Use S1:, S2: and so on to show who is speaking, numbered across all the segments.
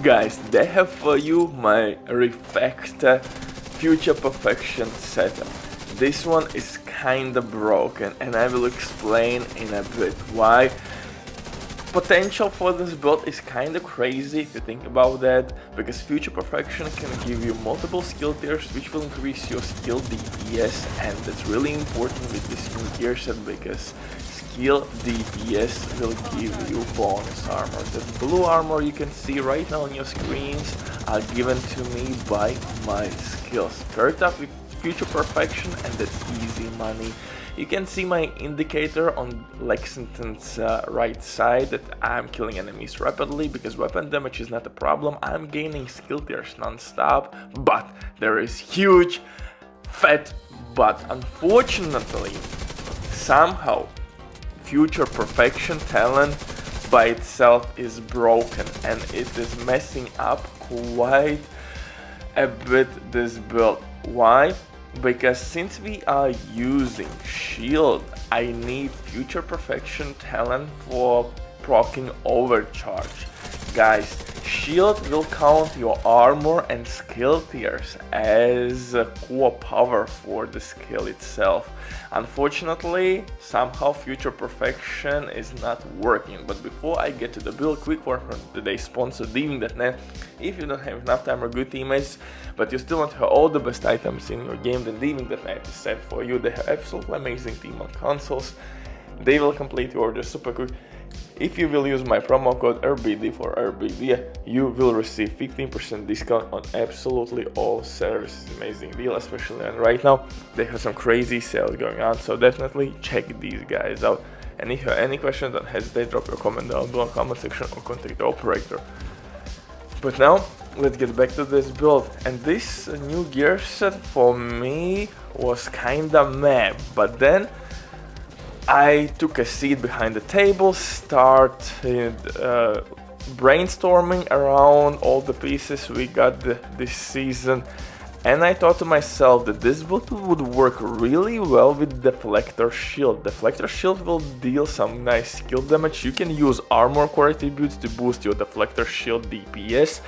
S1: Guys, they have for you my REFACTOR Future Perfection setup. This one is kinda broken and I will explain in a bit why. Potential for this build is kinda crazy if you think about that, because Future Perfection can give you multiple skill tiers which will increase your skill DPS, and that's really important with this new gear set because skill DPS will give you bonus armor. The blue armor you can see right now on your screens are given to me by my skills. Start up with Future Perfection and that's easy money. You can see my indicator on Lexington's right side that I'm killing enemies rapidly because weapon damage is not a problem. I'm gaining skill tiers non-stop, but there is huge fat but. Unfortunately, somehow Future Perfection talent by itself is broken and it is messing up quite a bit this build. Why? Because since we are using shield, I need Future Perfection talent for proccing overcharge. Guys, shield will count your armor and skill tiers as a core power for the skill itself. Unfortunately, somehow Future Perfection is not working. But before I get to the build, quick word from today's sponsor, Diving.net. If you don't have enough time or good teammates, but you still want to have all the best items in your game, then Diving.net is set for you. They have absolutely amazing team on consoles. They will complete your order super quick. If you will use my promo code RBD for RBD, you will receive 15% discount on absolutely all services. Amazing deal, especially and right now they have some crazy sales going on, so definitely check these guys out. And if you have any questions, don't hesitate, drop your comment down below in the comment section or contact the operator. But now let's get back to this build, and this new gear set for me was kinda meh, but then I took a seat behind the table, started brainstorming around all the pieces we got this season, and I thought to myself that this build would work really well with Deflector Shield. Deflector Shield will deal some nice skill damage. You can use armor core attributes to boost your Deflector Shield DPS.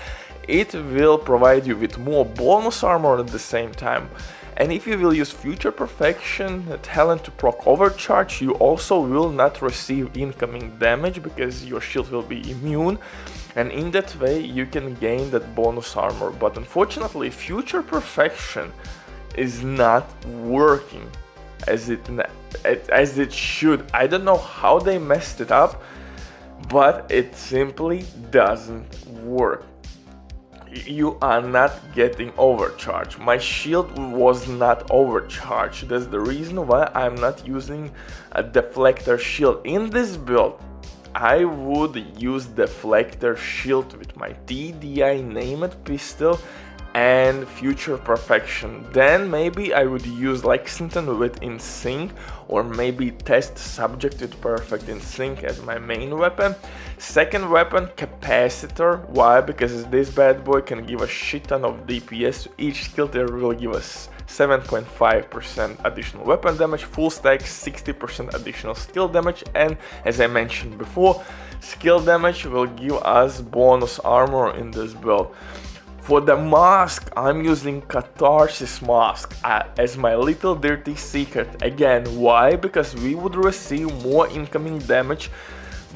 S1: It will provide you with more bonus armor at the same time. And if you will use Future Perfection talent to proc overcharge, you also will not receive incoming damage because your shield will be immune, and in that way you can gain that bonus armor. But unfortunately, Future Perfection is not working as it should. I don't know how they messed it up, but it simply doesn't work. You are not getting overcharged. My shield was not overcharged. That's the reason why I'm not using a Deflector Shield. In this build, I would use Deflector Shield with my TDI Named pistol and Future Perfection. Then maybe I would use Lexington with In Sync, or maybe test Subject with Perfect In Sync as my main weapon. Second weapon, Capacitor. Why? Because this bad boy can give a shit ton of DPS. Each skill tier will give us 7.5% additional weapon damage, full stack 60% additional skill damage, and as I mentioned before, skill damage will give us bonus armor in this build. For the mask, I'm using Catharsis Mask as my little dirty secret. Again, why? Because we would receive more incoming damage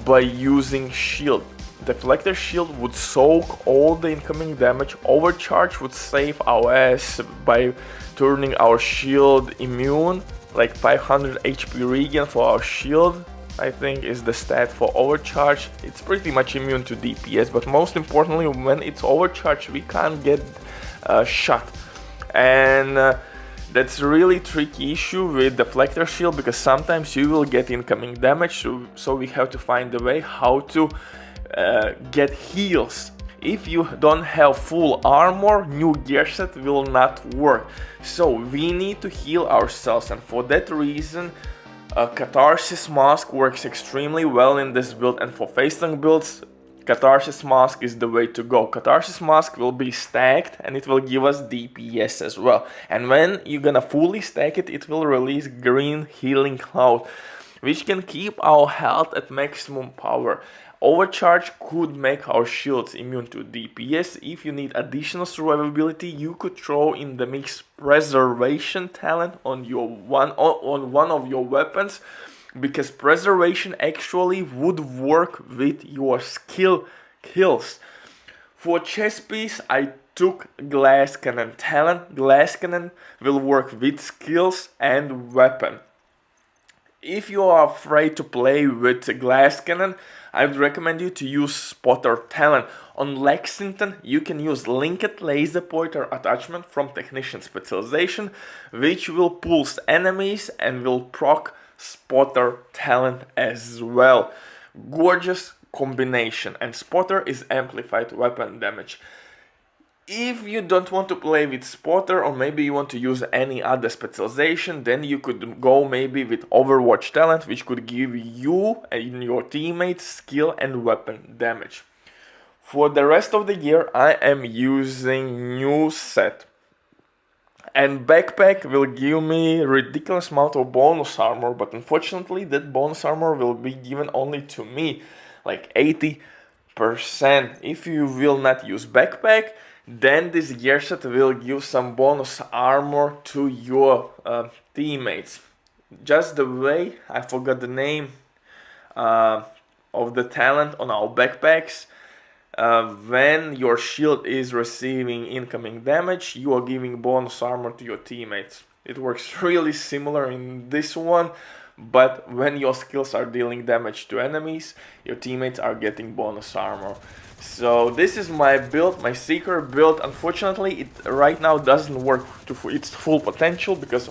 S1: by using shield. Deflector Shield would soak all the incoming damage. Overcharge would save our ass by turning our shield immune, like 500 HP regen for our shield, I think is the stat for overcharge. It's pretty much immune to DPS, but most importantly, when it's overcharged, we can't get shot. And that's a really tricky issue with Deflector Shield, because sometimes you will get incoming damage, so we have to find a way how to get heals. If you don't have full armor, new gear set will not work. So we need to heal ourselves, and for that reason, Catharsis Mask works extremely well in this build, and for Facetank builds, Catharsis Mask is the way to go. Catharsis Mask will be stacked and it will give us DPS as well. And when you're gonna fully stack it, it will release Green Healing Cloud, which can keep our health at maximum power. Overcharge could make our shields immune to DPS. If you need additional survivability, you could throw in the mix preservation talent on one of your weapons, because preservation actually would work with your skill kills. For chest piece, I took glass cannon talent. Glass cannon will work with skills and weapon. If you are afraid to play with glass cannon, I would recommend you to use spotter talent. On Lexington, you can use linked laser pointer attachment from technician specialization, which will pulse enemies and will proc spotter talent as well. Gorgeous combination, and spotter is amplified weapon damage. If you don't want to play with spotter, or maybe you want to use any other specialization, then you could go maybe with Overwatch talent, which could give you and your teammates skill and weapon damage. For the rest of the year, I am using new set. And backpack will give me ridiculous amount of bonus armor, but unfortunately that bonus armor will be given only to me, like 80%. If you will not use backpack, then this gear set will give some bonus armor to your teammates. Just the way, I forgot the name of the talent on our backpacks. When your shield is receiving incoming damage, you are giving bonus armor to your teammates. It works really similar in this one, but when your skills are dealing damage to enemies, your teammates are getting bonus armor. So this is my build, my Seeker build. Unfortunately, it right now doesn't work to its full potential because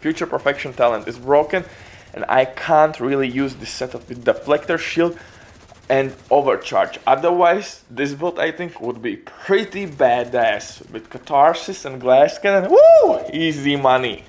S1: Future Perfection talent is broken, and I can't really use this setup with Deflector Shield and Overcharge. Otherwise, this build I think would be pretty badass with Catharsis and Glass Cannon. Woo! Easy money.